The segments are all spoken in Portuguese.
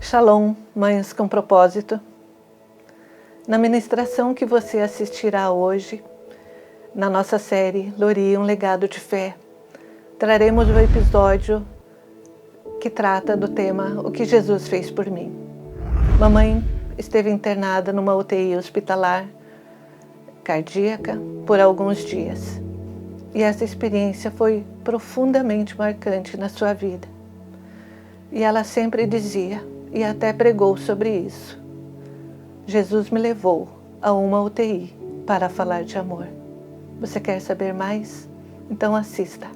Shalom, Mães com Propósito. Na ministração que você assistirá hoje, na nossa série Lori, um legado de fé, traremos o episódio que trata do tema O que Jesus fez por mim. Mamãe esteve internada numa UTI hospitalar cardíaca por alguns dias. E essa experiência foi profundamente marcante na sua vida. E ela sempre dizia, e até pregou sobre isso: Jesus me levou a uma UTI para falar de amor. Você quer saber mais? Então assista.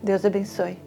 Deus abençoe.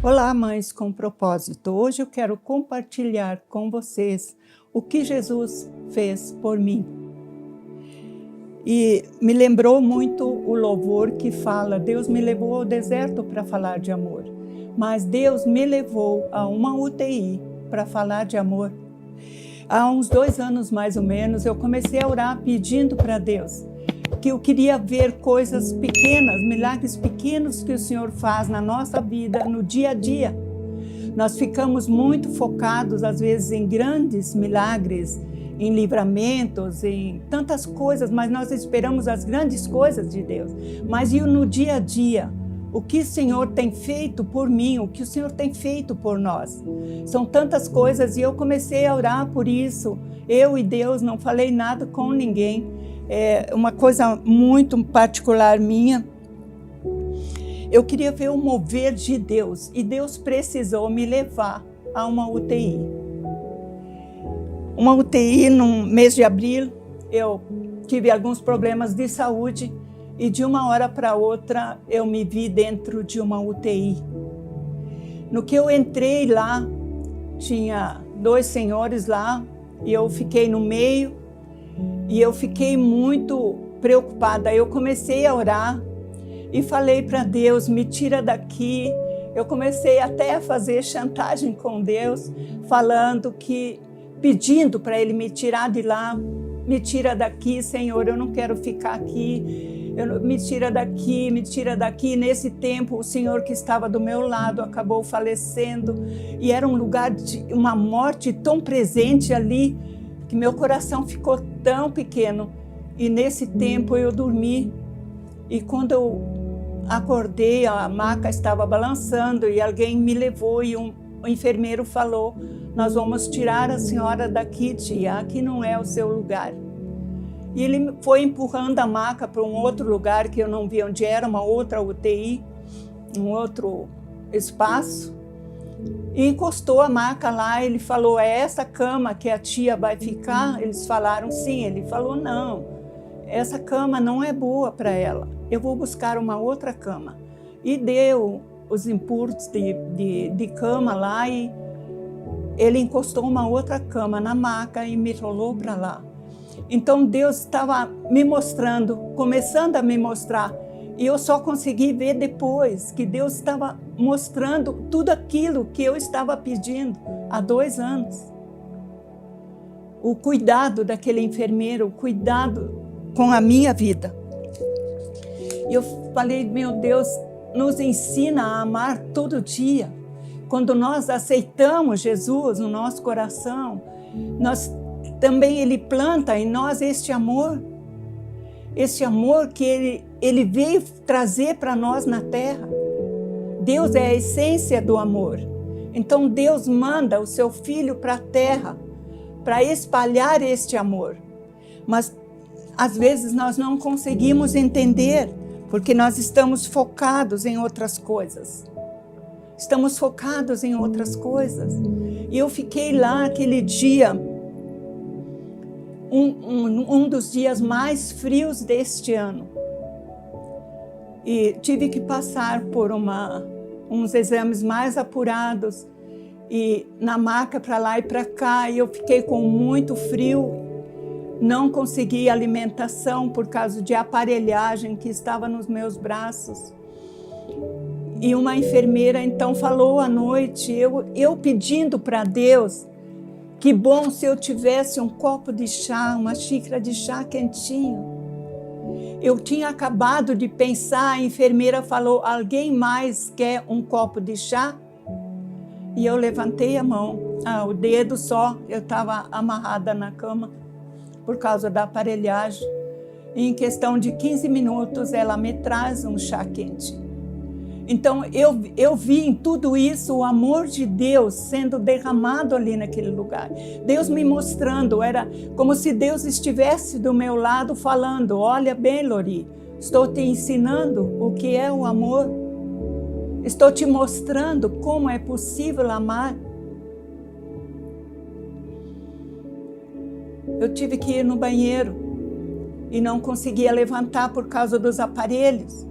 Olá, Mães com Propósito. Hoje eu quero compartilhar com vocês o que Jesus fez por mim. E me lembrou muito o louvor que fala: Deus me levou ao deserto para falar de amor. Mas Deus me levou a uma UTI para falar de amor. Há uns 2 anos mais ou menos, eu comecei a orar pedindo para Deus que eu queria ver coisas pequenas, milagres pequenos que o Senhor faz na nossa vida, no dia a dia. Nós ficamos muito focados, às vezes, em grandes milagres, em livramentos, em tantas coisas, mas nós esperamos as grandes coisas de Deus. Mas e no dia a dia? O que o Senhor tem feito por mim, o que o Senhor tem feito por nós? São tantas coisas e eu comecei a orar por isso. Eu e Deus, não falei nada com ninguém. É uma coisa muito particular minha. Eu queria ver o mover de Deus e Deus precisou me levar a uma UTI. Uma UTI no mês de abril, eu tive alguns problemas de saúde e de uma hora para outra eu me vi dentro de uma UTI. No que eu entrei lá, tinha 2 senhores lá e eu fiquei no meio. E eu fiquei muito preocupada. Eu comecei a orar e falei para Deus: me tira daqui. Eu comecei até a fazer chantagem com Deus, pedindo para Ele me tirar de lá. Me tira daqui, Senhor, eu não quero ficar aqui. Me tira daqui, me tira daqui. Nesse tempo, o Senhor que estava do meu lado acabou falecendo. E era um lugar de uma morte tão presente ali, que meu coração ficou tão pequeno. E nesse tempo eu dormi. E quando eu acordei, a maca estava balançando e alguém me levou e o enfermeiro falou: nós vamos tirar a senhora daqui, tia, aqui não é o seu lugar. E ele foi empurrando a maca para um outro lugar que eu não vi onde era, uma outra UTI, um outro espaço. E encostou a maca lá, ele falou: é essa cama que a tia vai ficar? Eles falaram sim. Ele falou: não, essa cama não é boa para ela, eu vou buscar uma outra cama. E deu os impulsos de cama lá e ele encostou uma outra cama na maca e me rolou para lá. Então Deus estava me mostrando, começando a me mostrar. E eu só consegui ver depois que Deus estava mostrando tudo aquilo que eu estava pedindo há 2 anos. O cuidado daquele enfermeiro, o cuidado com a minha vida. E eu falei: meu Deus, nos ensina a amar todo dia. Quando nós aceitamos Jesus no nosso coração, também Ele planta em nós este amor. Esse amor que Ele veio trazer para nós na terra. Deus é a essência do amor. Então Deus manda o seu Filho para a terra para espalhar este amor. Mas às vezes nós não conseguimos entender, porque nós estamos focados em outras coisas. Estamos focados em outras coisas. E eu fiquei lá aquele dia, um dos dias mais frios deste ano. E tive que passar por uns exames mais apurados. e na maca para lá e para cá, e eu fiquei com muito frio, não consegui alimentação por causa de aparelhagem que estava nos meus braços. E uma enfermeira então falou à noite, eu pedindo para Deus, que bom se eu tivesse um copo de chá, uma xícara de chá quentinho. Eu tinha acabado de pensar, a enfermeira falou, alguém mais quer um copo de chá? E eu levantei a mão, o dedo só, eu estava amarrada na cama por causa da aparelhagem. E em questão de 15 minutos ela me traz um chá quente. Então eu vi em tudo isso o amor de Deus sendo derramado ali naquele lugar. Deus me mostrando, era como se Deus estivesse do meu lado falando, olha bem, Lori, estou te ensinando o que é o amor. Estou te mostrando como é possível amar. Eu tive que ir no banheiro e não conseguia levantar por causa dos aparelhos.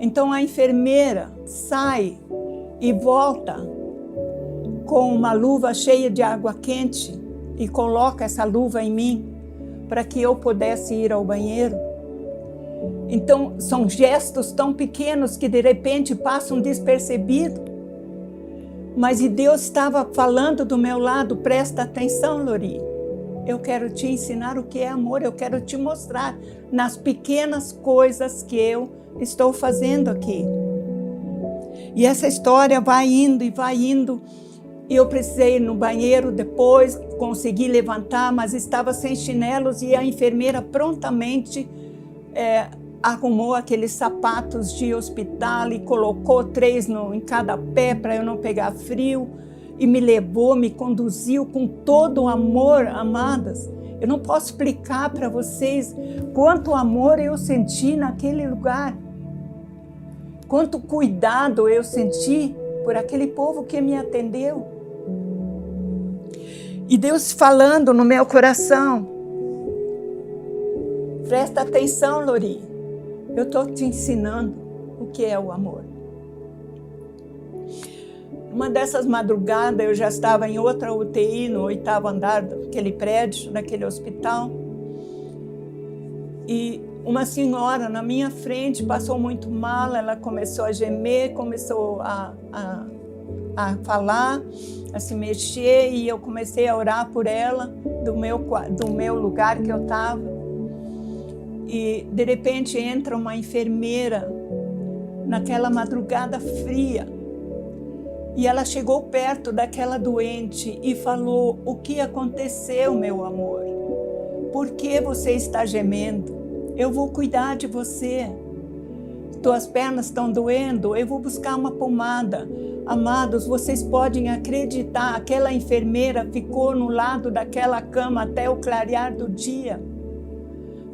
Então a enfermeira sai e volta com uma luva cheia de água quente e coloca essa luva em mim para que eu pudesse ir ao banheiro. Então são gestos tão pequenos que de repente passam despercebidos. Mas Deus estava falando do meu lado, presta atenção, Lori. Eu quero te ensinar o que é amor, eu quero te mostrar nas pequenas coisas que eu estou fazendo aqui. E essa história vai indo e vai indo. E eu precisei ir no banheiro depois, consegui levantar, mas estava sem chinelos e a enfermeira prontamente arrumou aqueles sapatos de hospital e colocou 3 em cada pé para eu não pegar frio. E me levou, me conduziu com todo o amor, amadas. Eu não posso explicar para vocês quanto amor eu senti naquele lugar. Quanto cuidado eu senti por aquele povo que me atendeu. E Deus falando no meu coração. Presta atenção, Lori. Eu estou te ensinando o que é o amor. Uma dessas madrugadas, eu já estava em outra UTI, no 8º andar daquele prédio, daquele hospital. E uma senhora na minha frente passou muito mal, ela começou a gemer, começou a falar, a se mexer, e eu comecei a orar por ela, do meu lugar que eu estava. E de repente entra uma enfermeira naquela madrugada fria. E ela chegou perto daquela doente e falou, o que aconteceu, meu amor? Por que você está gemendo? Eu vou cuidar de você. Tuas pernas estão doendo, eu vou buscar uma pomada. Amados, vocês podem acreditar, aquela enfermeira ficou no lado daquela cama até o clarear do dia,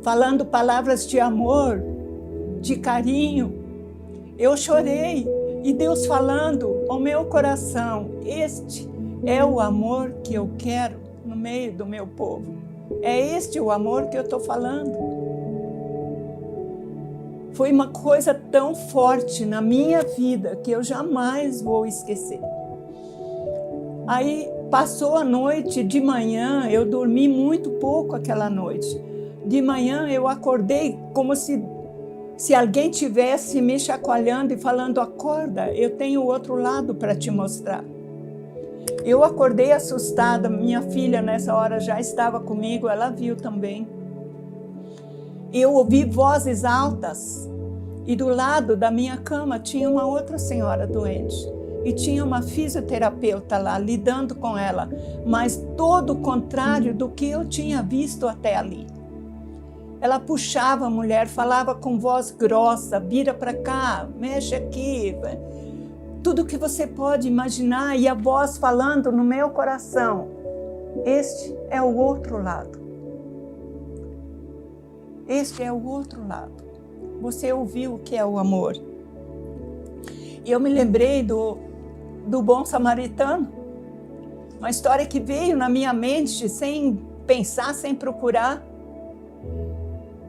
falando palavras de amor, de carinho. Eu chorei. E Deus falando ao meu coração, este é o amor que eu quero no meio do meu povo. É este o amor que eu estou falando. Foi uma coisa tão forte na minha vida que eu jamais vou esquecer. Aí passou a noite, de manhã, eu dormi muito pouco aquela noite. De manhã eu acordei como se alguém tivesse me chacoalhando e falando, acorda, eu tenho o outro lado para te mostrar. Eu acordei assustada, minha filha nessa hora já estava comigo, ela viu também. Eu ouvi vozes altas e do lado da minha cama tinha uma outra senhora doente. E tinha uma fisioterapeuta lá, lidando com ela, mas todo o contrário do que eu tinha visto até ali. Ela puxava a mulher, falava com voz grossa, vira para cá, mexe aqui, tudo que você pode imaginar, e a voz falando no meu coração, este é o outro lado. Este é o outro lado. Você ouviu o que é o amor. E eu me lembrei do bom samaritano, uma história que veio na minha mente sem pensar, sem procurar.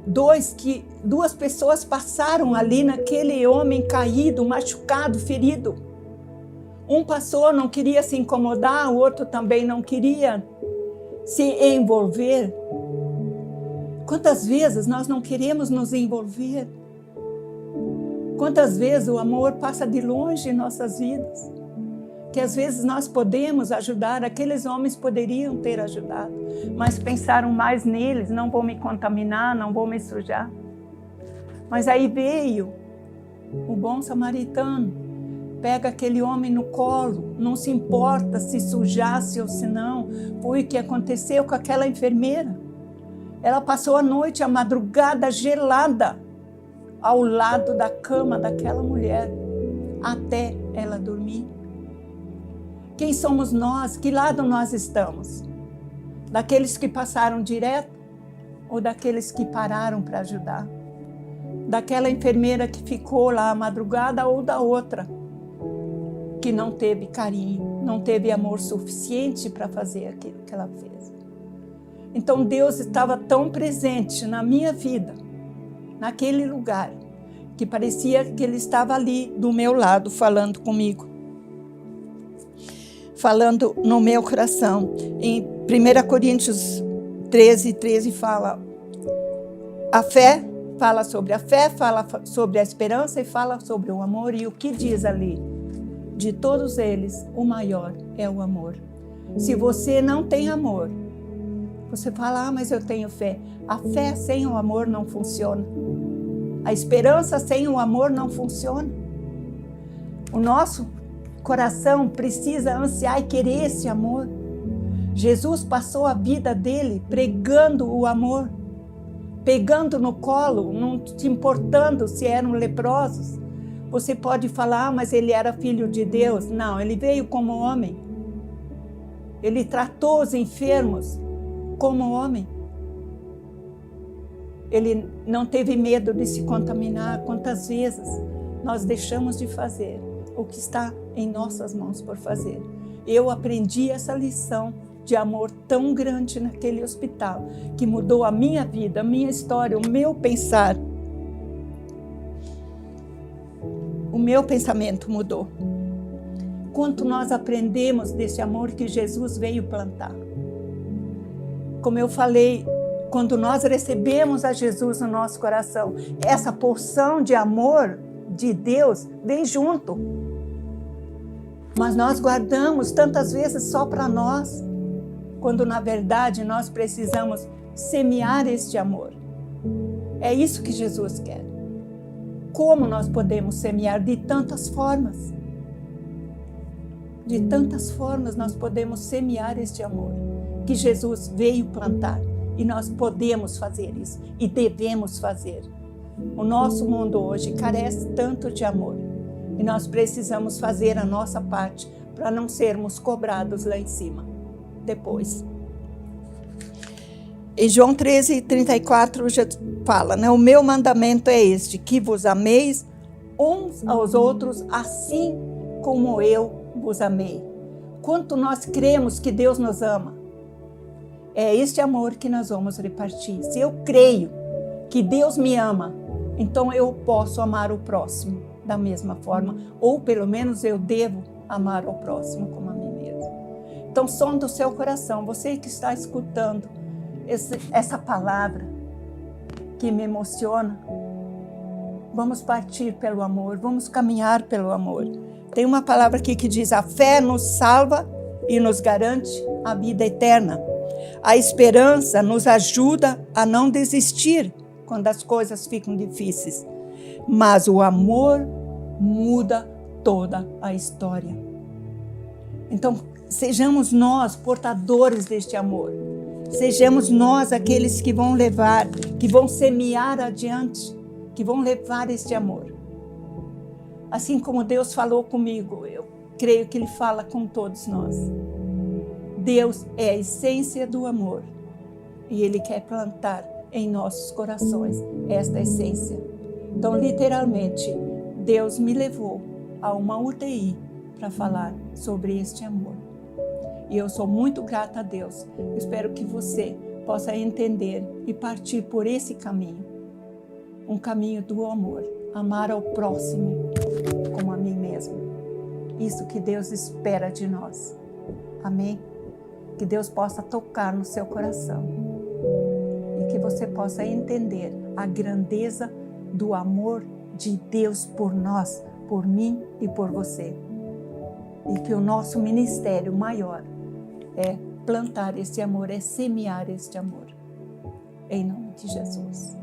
Duas pessoas passaram ali naquele homem caído, machucado, ferido. Um passou, não queria se incomodar, o outro também não queria se envolver. Quantas vezes nós não queremos nos envolver? Quantas vezes o amor passa de longe em nossas vidas? Que às vezes nós podemos ajudar, aqueles homens poderiam ter ajudado, mas pensaram mais neles, não vou me contaminar, não vou me sujar. Mas aí veio o bom samaritano, pega aquele homem no colo, não se importa se sujasse ou se não. Foi o que aconteceu com aquela enfermeira. Ela passou a noite, a madrugada gelada, ao lado da cama daquela mulher, até ela dormir. Quem somos nós? Que lado nós estamos? Daqueles que passaram direto ou daqueles que pararam para ajudar? Daquela enfermeira que ficou lá a madrugada ou da outra, que não teve carinho, não teve amor suficiente para fazer aquilo que ela fez? Então Deus estava tão presente na minha vida, naquele lugar, que parecia que Ele estava ali do meu lado, falando comigo, falando no meu coração. Em 1 Coríntios 13 fala, a fé, fala sobre a fé, fala sobre a esperança e fala sobre o amor. E o que diz ali? De todos eles, o maior é o amor. Se você não tem amor, você fala, mas eu tenho fé. A fé sem o amor não funciona. A esperança sem o amor não funciona. O nosso coração precisa ansiar e querer esse amor. Jesus passou a vida dele pregando o amor, pegando no colo, não se importando se eram leprosos. Você pode falar, mas ele era filho de Deus. Não, ele veio como homem. Ele tratou os enfermos como homem. Ele não teve medo de se contaminar. Quantas vezes nós deixamos de fazer o que está em nossas mãos por fazer? Eu aprendi essa lição de amor tão grande naquele hospital, que mudou a minha vida, a minha história, o meu pensar. O meu pensamento mudou. Quanto nós aprendemos desse amor que Jesus veio plantar. Como eu falei, quando nós recebemos a Jesus no nosso coração, essa porção de amor de Deus vem junto. Mas nós guardamos tantas vezes só para nós, quando na verdade nós precisamos semear este amor. É isso que Jesus quer. Como nós podemos semear? De tantas formas. De tantas formas nós podemos semear este amor que Jesus veio plantar. E nós podemos fazer isso e devemos fazer. O nosso mundo hoje carece tanto de amor e nós precisamos fazer a nossa parte para não sermos cobrados lá em cima depois. Em João 13:34 já fala, né? O meu mandamento é este, que vos ameis uns aos outros assim como eu vos amei. Quanto nós cremos que Deus nos ama, é este amor que nós vamos repartir. Se eu creio que Deus me ama, então eu posso amar o próximo da mesma forma, ou pelo menos eu devo amar o próximo como a mim mesmo. Então, som do seu coração, você que está escutando essa palavra que me emociona, vamos partir pelo amor, vamos caminhar pelo amor. Tem uma palavra aqui que diz, a fé nos salva e nos garante a vida eterna. A esperança nos ajuda a não desistir quando as coisas ficam difíceis. Mas o amor muda toda a história. Então, sejamos nós portadores deste amor. Sejamos nós aqueles que vão levar, que vão semear adiante, que vão levar este amor. Assim como Deus falou comigo, eu creio que Ele fala com todos nós. Deus é a essência do amor e Ele quer plantar em nossos corações esta essência. Então, literalmente, Deus me levou a uma UTI para falar sobre este amor. E eu sou muito grata a Deus. Eu espero que você possa entender e partir por esse caminho. Um caminho do amor. Amar ao próximo como a mim mesmo. isso que Deus espera de nós. Amém? Que Deus possa tocar no seu coração e que você possa entender a grandeza do amor de Deus por nós, por mim e por você. E que o nosso ministério maior é plantar esse amor, é semear este amor. Em nome de Jesus.